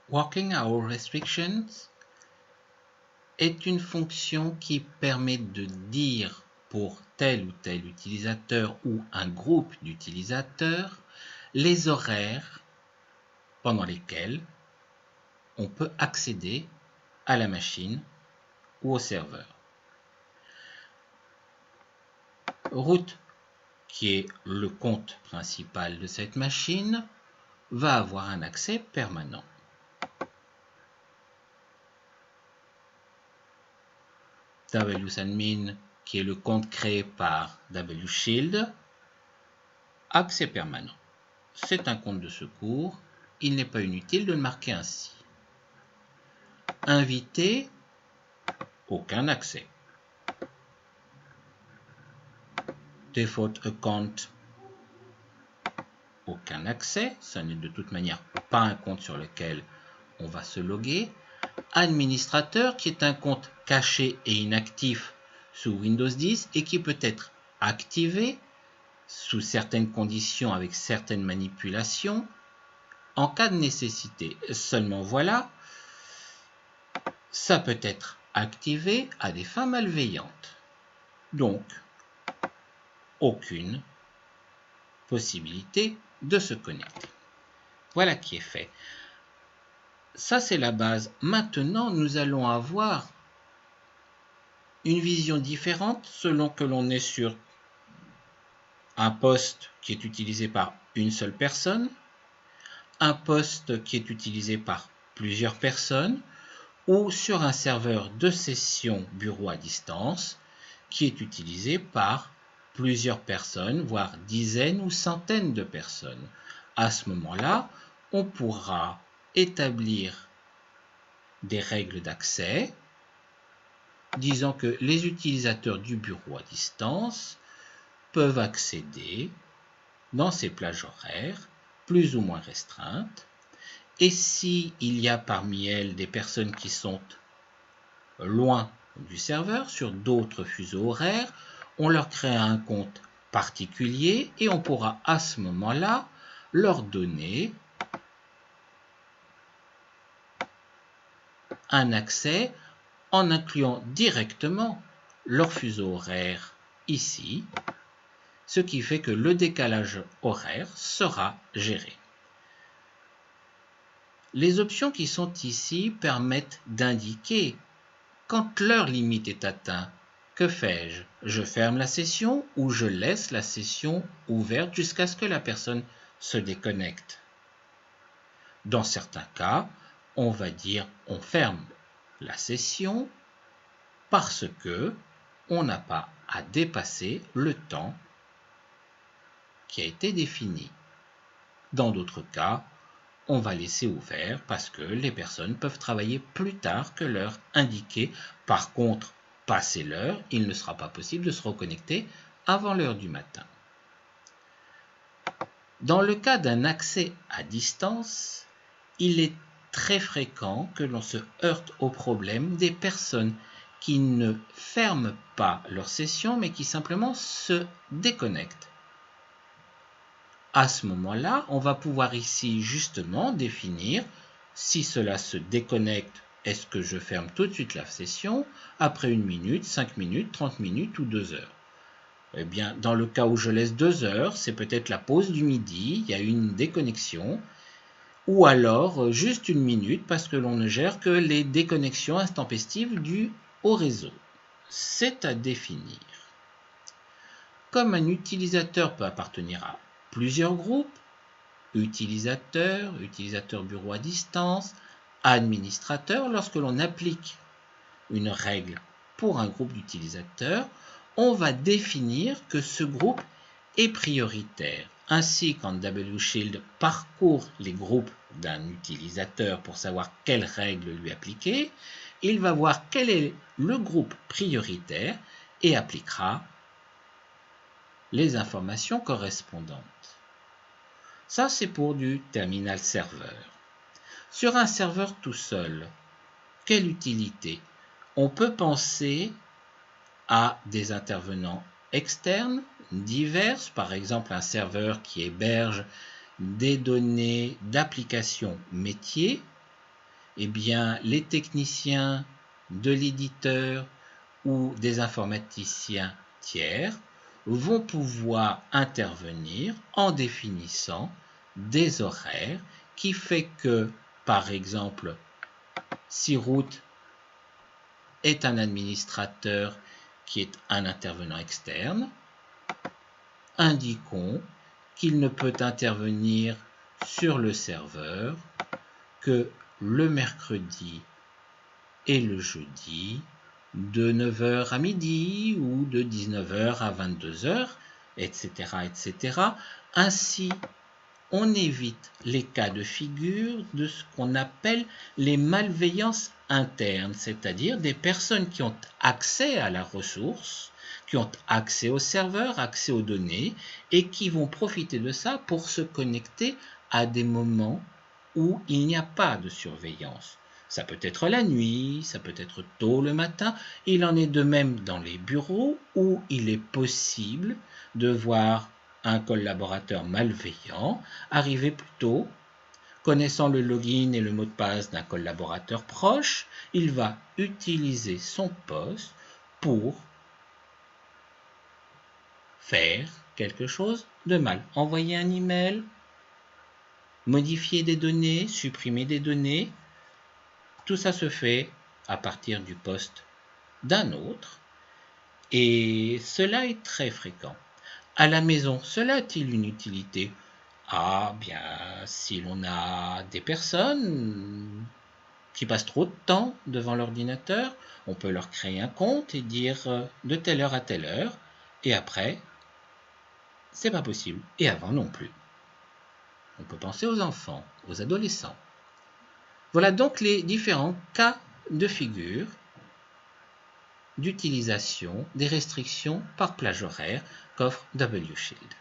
Working Hour Restrictions est une fonction qui permet de dire pour tel ou tel utilisateur ou un groupe d'utilisateurs les horaires pendant lesquels on peut accéder à la machine ou au serveur. Root, qui est le compte principal de cette machine, va avoir un accès permanent. wSadmin, qui est le compte créé par wShield, accès permanent. C'est un compte de secours, il n'est pas inutile de le marquer ainsi. Invité, aucun accès. Default account, aucun accès, ce n'est de toute manière pas un compte sur lequel on va se loguer. Administrateur, qui est un compte caché et inactif sous Windows 10 et qui peut être activé sous certaines conditions avec certaines manipulations en cas de nécessité. Seulement voilà, ça peut être activé à des fins malveillantes. Donc, aucune possibilité de se connecter. Voilà qui est fait. Ça, c'est la base. Maintenant, nous allons avoir une vision différente selon que l'on est sur un poste qui est utilisé par une seule personne, un poste qui est utilisé par plusieurs personnes, ou sur un serveur de session bureau à distance qui est utilisé par plusieurs personnes, voire dizaines ou centaines de personnes. À ce moment-là, on pourra établir des règles d'accès disant que les utilisateurs du bureau à distance peuvent accéder dans ces plages horaires plus ou moins restreintes, et s'il y a parmi elles des personnes qui sont loin du serveur, sur d'autres fuseaux horaires, on leur crée un compte particulier et on pourra à ce moment-là leur donner un accès en incluant directement leur fuseau horaire ici, ce qui fait que le décalage horaire sera géré. Les options qui sont ici permettent d'indiquer quand l'heure limite est atteinte. Que fais-je? Je ferme la session ou je laisse la session ouverte jusqu'à ce que la personne se déconnecte. Dans certains cas, on va dire on ferme la session parce que on n'a pas à dépasser le temps qui a été défini. Dans d'autres cas, on va laisser ouvert parce que les personnes peuvent travailler plus tard que l'heure indiquée. Par contre, passé l'heure, il ne sera pas possible de se reconnecter avant l'heure du matin. Dans le cas d'un accès à distance, il est très fréquent que l'on se heurte au problème des personnes qui ne ferment pas leur session mais qui simplement se déconnectent. À ce moment-là, on va pouvoir ici justement définir si cela se déconnecte, est-ce que je ferme tout de suite la session après 1 minute, 5 minutes, 30 minutes ou 2 heures. Eh bien, dans le cas où je laisse 2 heures, c'est peut-être la pause du midi, il y a une déconnexion, ou alors juste 1 minute parce que l'on ne gère que les déconnexions intempestives dues au réseau. C'est à définir. Comme un utilisateur peut appartenir à plusieurs groupes, utilisateur bureau à distance, administrateur, lorsque l'on applique une règle pour un groupe d'utilisateurs, on va définir que ce groupe est prioritaire. Ainsi, quand wShield parcourt les groupes d'un utilisateur pour savoir quelle règle lui appliquer, il va voir quel est le groupe prioritaire et appliquera les informations correspondantes. Ça, c'est pour du terminal serveur. Sur un serveur tout seul, quelle utilité? On peut penser à des intervenants externes divers, par exemple un serveur qui héberge des données d'applications métiers eh bien, les techniciens de l'éditeur ou des informaticiens tiers vont pouvoir intervenir en définissant des horaires qui fait que, par exemple, si Root est un administrateur qui est un intervenant externe, indiquons qu'il ne peut intervenir sur le serveur que le mercredi et le jeudi de 9h à midi ou de 19h à 22h, etc., etc. Ainsi, on évite les cas de figure de ce qu'on appelle les malveillances internes, c'est-à-dire des personnes qui ont accès à la ressource, qui ont accès au serveur, accès aux données, et qui vont profiter de ça pour se connecter à des moments où il n'y a pas de surveillance. Ça peut être la nuit, ça peut être tôt le matin. Il en est de même dans les bureaux où il est possible de voir un collaborateur malveillant arriver plus tôt. Connaissant le login et le mot de passe d'un collaborateur proche, il va utiliser son poste pour faire quelque chose de mal. Envoyer un email, modifier des données, supprimer des données. Tout ça se fait à partir du poste d'un autre et cela est très fréquent. À la maison, cela a-t-il une utilité? Ah bien, si l'on a des personnes qui passent trop de temps devant l'ordinateur, on peut leur créer un compte et dire de telle heure à telle heure, et après, c'est pas possible. Et avant non plus. On peut penser aux enfants, aux adolescents. Voilà donc les différents cas de figure d'utilisation des restrictions par plage horaire qu'offre WShield.